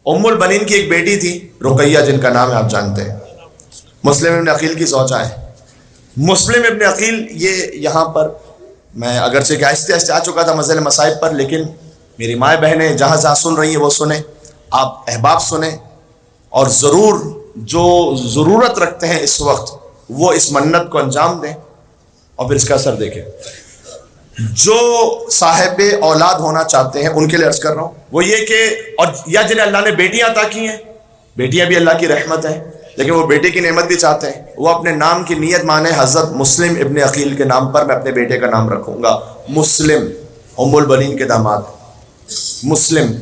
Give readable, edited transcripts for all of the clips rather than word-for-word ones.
ام البنین کی ایک بیٹی تھی رقیہ، جن کا نام ہے آپ جانتے ہیں، مسلم ابن عقیل کی زوجہ ہے۔ مسلم ابن عقیل یہ یہاں پر میں اگرچہ کہ آہستہ آہستہ آ چکا تھا مسئلہ مصائب پر، لیکن میری مائیں بہنیں جہاں جہاں سن رہی ہیں وہ سنیں، آپ احباب سنیں، اور ضرور جو ضرورت رکھتے ہیں اس وقت وہ اس منت کو انجام دیں اور پھر اس کا اثر دیکھیں۔ جو صاحب اولاد ہونا چاہتے ہیں ان کے لیے عرض کر رہا ہوں وہ یہ کہ، اور یا جنہیں اللہ نے بیٹیاں عطا کی ہیں، بیٹیاں بھی اللہ کی رحمت ہیں، لیکن وہ بیٹے کی نعمت بھی چاہتے ہیں، وہ اپنے نام کی نیت مانے حضرت مسلم ابن عقیل کے نام پر میں اپنے بیٹے کا نام رکھوں گا مسلم، ام البنین کے داماد مسلم۔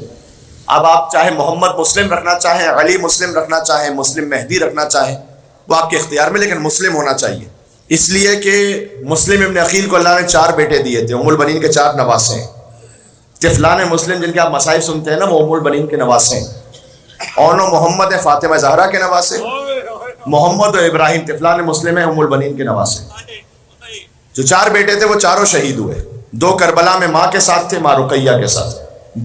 اب آپ چاہے محمد مسلم رکھنا چاہیں، علی مسلم رکھنا چاہیں، مسلم مہدی رکھنا چاہیں، وہ آپ کے اختیار میں، لیکن مسلم ہونا چاہیے، اس لیے کہ مسلم ابن عقیل کو اللہ نے 4 بیٹے دیے تھے، ام البنین کے 4 نواسے ہیں۔ طفلان مسلم جن کے آپ مصائب سنتے ہیں نا، وہ ام البنین کے نواسے ہیں۔ اونو محمد ہیں، فاطمہ زہرا کے نواسے، محمد و ابراہیم طفلان مسلم ہیں، ام البنین کے نواسے۔ جو 4 بیٹے تھے وہ چاروں شہید ہوئے، 2 کربلا میں ماں کے ساتھ تھے، ماں رقیہ کے ساتھ،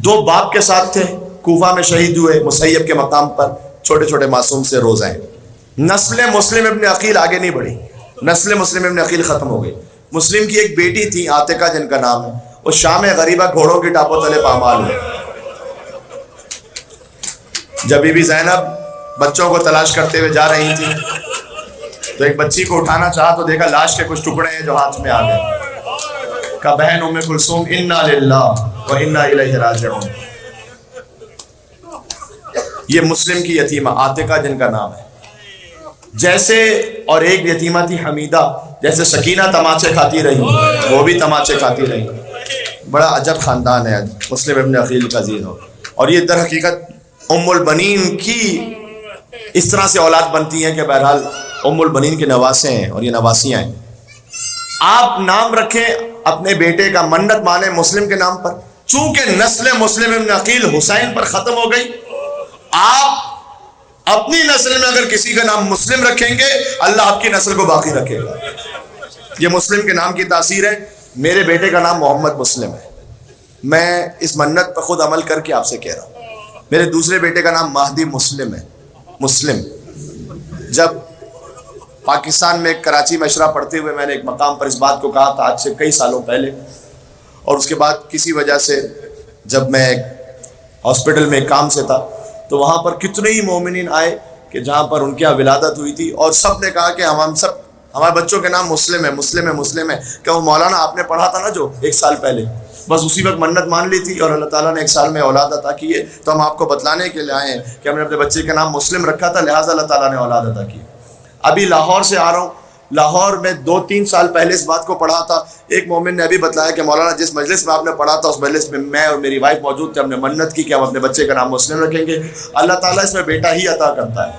2 باپ کے ساتھ تھے، کوفہ میں شہید ہوئے مسیب کے مقام پر، چھوٹے چھوٹے معصوم سے روزہ ہیں۔ نسل مسلم ابن عقیل آگے نہیں بڑھی، نسل مسلم ابن عقیل ختم ہو گئی۔ مسلم کی ایک بیٹی تھی عاتقہ جن کا نام ہے، وہ شام غریبہ گھوڑوں کی ٹاپوں تلے پامال ہوئے۔ جب بی بی زینب بچوں کو تلاش کرتے ہوئے جا رہی تھی تو ایک بچی کو اٹھانا چاہا تو دیکھا لاش کے کچھ ٹکڑے ہیں جو ہاتھ میں آ گئے۔ کہا بہن ام کلثوم انا للہ و انا الیہ راجعون۔ یہ مسلم کی یتیمہ عاتقہ جن کا نام ہے، جیسے، اور ایک یتیمہ تھی حمیدہ، جیسے سکینہ تماچے کھاتی رہی وہ بھی تماچے کھاتی رہی۔ بڑا عجب خاندان ہے مسلم ابن عقیل کا زیرو، اور یہ در حقیقت ام البنین کی اس طرح سے اولاد بنتی ہیں کہ بہرحال ام البنین کے نواسے ہیں اور یہ نواسیاں ہیں۔ آپ نام رکھیں اپنے بیٹے کا، منت مانے مسلم کے نام پر، چونکہ نسل مسلم ابن عقیل حسین پر ختم ہو گئی، آپ اپنی نسل میں اگر کسی کا نام مسلم رکھیں گے اللہ آپ کی نسل کو باقی رکھے گا۔ یہ مسلم کے نام کی تاثیر ہے۔ میرے بیٹے کا نام محمد مسلم ہے، میں اس منت پر خود عمل کر کے آپ سے کہہ رہا ہوں۔ میرے دوسرے بیٹے کا نام مہدی مسلم ہے، مسلم۔ جب پاکستان میں کراچی میں اشرا پڑھتے ہوئے میں نے ایک مقام پر اس بات کو کہا تھا آج سے کئی سالوں پہلے، اور اس کے بعد کسی وجہ سے جب میں ہاسپٹل میں ایک کام سے تھا تو وہاں پر کتنے ہی مومنین آئے کہ جہاں پر ان کے یہاں ولادت ہوئی تھی، اور سب نے کہا کہ ہم سب ہمارے بچوں کے نام مسلم ہے، مسلم ہے، مسلم ہے۔ کہ وہ مولانا آپ نے پڑھا تھا نا جو 1 سال پہلے، بس اسی وقت منت مان لی تھی اور اللہ تعالیٰ نے 1 سال میں اولاد عطا کی ہے، تو ہم آپ کو بتلانے کے لیے آئے ہیں کہ ہم نے اپنے بچے کا نام مسلم رکھا تھا، لہٰذا اللہ تعالیٰ نے اولاد عطا کی۔ ابھی لاہور سے آ رہا ہوں، لاہور میں 2-3 سال پہلے اس بات کو پڑھا تھا، ایک مومن نے ابھی بتلایا کہ مولانا جس مجلس میں آپ نے پڑھا تھا اس مجلس میں میں اور میری وائف موجود تھے، ہم نے منت کی کہ ہم اپنے بچے کا نام مسلم رکھیں گے۔ اللہ تعالیٰ اس میں بیٹا ہی عطا کرتا ہے،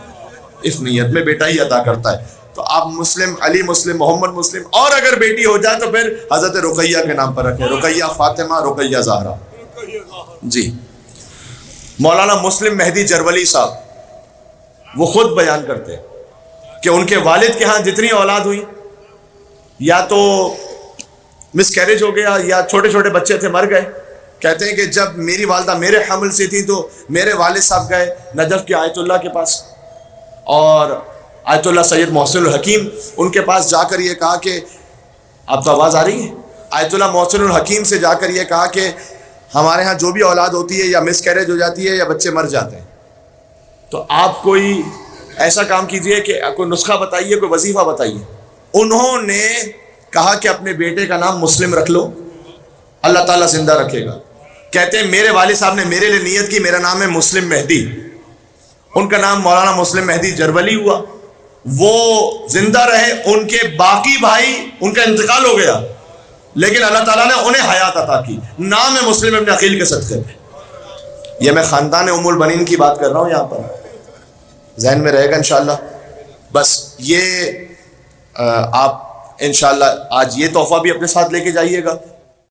اس نیت میں بیٹا ہی عطا کرتا ہے۔ تو آپ مسلم، علی مسلم، محمد مسلم، اور اگر بیٹی ہو جائے تو پھر حضرت رقیہ کے نام پر رکھیں، رقیہ فاطمہ، رقیہ زہرا۔ جی مولانا مسلم مہدی جرولی صاحب وہ خود بیان کرتے ہیں کہ ان کے والد کے ہاں جتنی اولاد ہوئی یا تو مس کیریج ہو گیا یا چھوٹے چھوٹے بچے تھے مر گئے۔ کہتے ہیں کہ جب میری والدہ میرے حمل سے تھی تو میرے والد صاحب گئے نجف کے آیت اللہ کے پاس، اور آیت اللہ سید محسن الحکیم ان کے پاس جا کر یہ کہا کہ آپ کو آواز آ رہی ہے، آیت اللہ محسن الحکیم سے جا کر یہ کہا کہ ہمارے ہاں جو بھی اولاد ہوتی ہے یا مس کیریج ہو جاتی ہے یا بچے مر جاتے ہیں، تو آپ کوئی ایسا کام کیجئے کہ کوئی نسخہ بتائیے، کوئی وظیفہ بتائیے۔ انہوں نے کہا کہ اپنے بیٹے کا نام مسلم رکھ لو، اللہ تعالیٰ زندہ رکھے گا۔ کہتے ہیں میرے والد صاحب نے میرے لیے نیت کی، میرا نام ہے مسلم مہدی، ان کا نام مولانا مسلم مہدی جرولی ہوا، وہ زندہ رہے، ان کے باقی بھائی ان کا انتقال ہو گیا لیکن اللہ تعالیٰ نے انہیں حیات عطا کی، نام ہے مسلم ابن عقیل کے صدقے میں۔ یہ میں خاندان ام البنین کی بات کر رہا ہوں، یہاں پر ذہن میں رہے گا انشاءاللہ۔ بس یہ آپ انشاءاللہ آج یہ تحفہ بھی اپنے ساتھ لے کے جائیے گا،